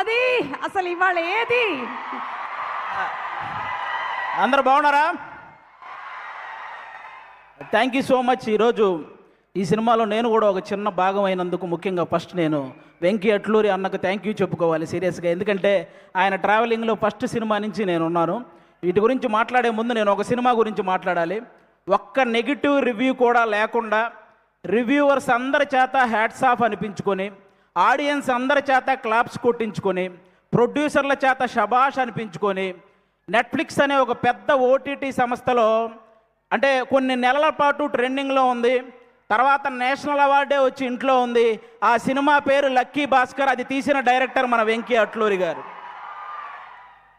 అది అసలు ఇవాళ ఏది అందరు బాగున్నారా? Thank you so much. ఈరోజు ఈ సినిమాలో నేను కూడా ఒక చిన్న భాగం అయినందుకు ముఖ్యంగా ఫస్ట్ నేను వెంకీ అట్లూరి అన్నకు థ్యాంక్ యూ చెప్పుకోవాలి సీరియస్గా. ఎందుకంటే ఆయన ట్రావెలింగ్లో ఫస్ట్ సినిమా నుంచి నేను ఉన్నాను. వీటి గురించి మాట్లాడే ముందు నేను ఒక సినిమా గురించి మాట్లాడాలి. ఒక్క నెగిటివ్ రివ్యూ కూడా లేకుండా రివ్యూవర్స్ అందరి చేత హ్యాట్స్ ఆఫ్ అనిపించుకొని, ఆడియన్స్ అందరి చేత క్లాప్స్ కొట్టించుకొని, ప్రొడ్యూసర్ల చేత షబాష్ అనిపించుకొని, నెట్ఫ్లిక్స్ అనే ఒక పెద్ద ఓటీటీ సంస్థలో అంటే కొన్ని నెలల పాటు ట్రెండింగ్లో ఉంది. తర్వాత నేషనల్ అవార్డే వచ్చి ఇంట్లో ఉంది. ఆ సినిమా పేరు లక్కీ భాస్కర్. అది తీసిన డైరెక్టర్ మన వెంకీ అట్లూరి గారు.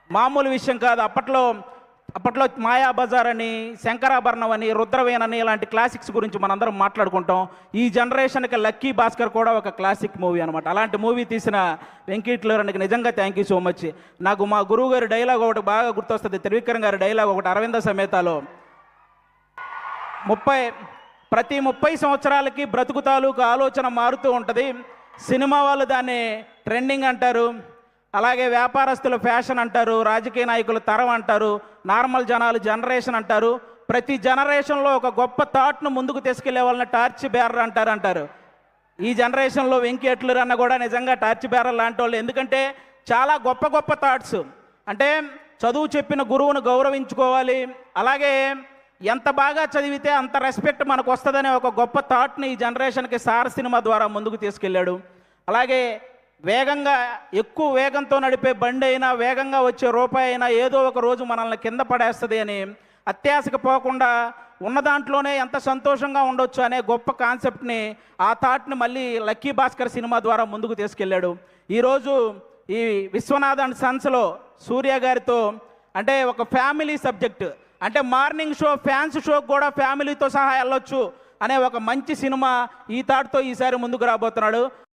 మామూలు విషయం కాదు. అప్పట్లో మాయాబజార్ అని, శంకరాభరణం అని, రుద్రవేణ్ అని ఇలాంటి క్లాసిక్స్ గురించి మనందరం మాట్లాడుకుంటాం. ఈ జనరేషన్కి లక్కీ భాస్కర్ కూడా ఒక క్లాసిక్ మూవీ అనమాట. అలాంటి మూవీ తీసిన వెంకీ అట్లూరికి నిజంగా థ్యాంక్ యూ సో మచ్. నాకు మా గురువు గారి డైలాగ్ ఒకటి బాగా గుర్తొస్తుంది. త్రివిక్రమ్ గారి డైలాగ్ ఒకటి అరవింద సమేతలో, ప్రతి 30 సంవత్సరాలకి బ్రతుకు తాలూకు ఆలోచన మారుతూ ఉంటుంది. సినిమా వాళ్ళు దాన్ని ట్రెండింగ్ అంటారు, అలాగే వ్యాపారస్తులు ఫ్యాషన్ అంటారు, రాజకీయ నాయకులు తరం అంటారు, నార్మల్ జనాలు జనరేషన్ అంటారు. ప్రతి జనరేషన్లో ఒక గొప్ప థాట్ను ముందుకు తీసుకెళ్లే వాళ్ళని టార్చ్ బేరర్ అంటారు. ఈ జనరేషన్లో వెంకీ అట్లూరి అన్న కూడా నిజంగా టార్చ్ బేరర్ లాంటి వాళ్ళు. ఎందుకంటే చాలా గొప్ప గొప్ప థాట్స్, అంటే చదువు చెప్పిన గురువును గౌరవించుకోవాలి, అలాగే ఎంత బాగా చదివితే అంత రెస్పెక్ట్ మనకు వస్తుందనే ఒక గొప్ప థాట్ని ఈ జనరేషన్కి సార్ సినిమా ద్వారా ముందుకు తీసుకెళ్ళాడు. అలాగే వేగంగా, ఎక్కువ వేగంతో నడిపే బండి అయినా, వేగంగా వచ్చే రూపాయి అయినా ఏదో ఒక రోజు మనల్ని కింద పడేస్తుంది అని అత్యాశకు పోకుండా ఉన్న దాంట్లోనే ఎంత సంతోషంగా ఉండొచ్చు అనే గొప్ప కాన్సెప్ట్ని, ఆ థాట్ని మళ్ళీ లక్కీ భాస్కర్ సినిమా ద్వారా ముందుకు తీసుకెళ్ళాడు. ఈరోజు ఈ విశ్వనాథ్ అండ్ సన్స్లో సూర్య గారితో అంటే ఒక ఫ్యామిలీ సబ్జెక్ట్, అంటే మార్నింగ్ షో, ఫ్యాన్స్ షోకి కూడా ఫ్యామిలీతో సహా వెళ్ళొచ్చు అనే ఒక మంచి సినిమా ఈ థాట్తో ఈసారి ముందుకు రాబోతున్నాడు.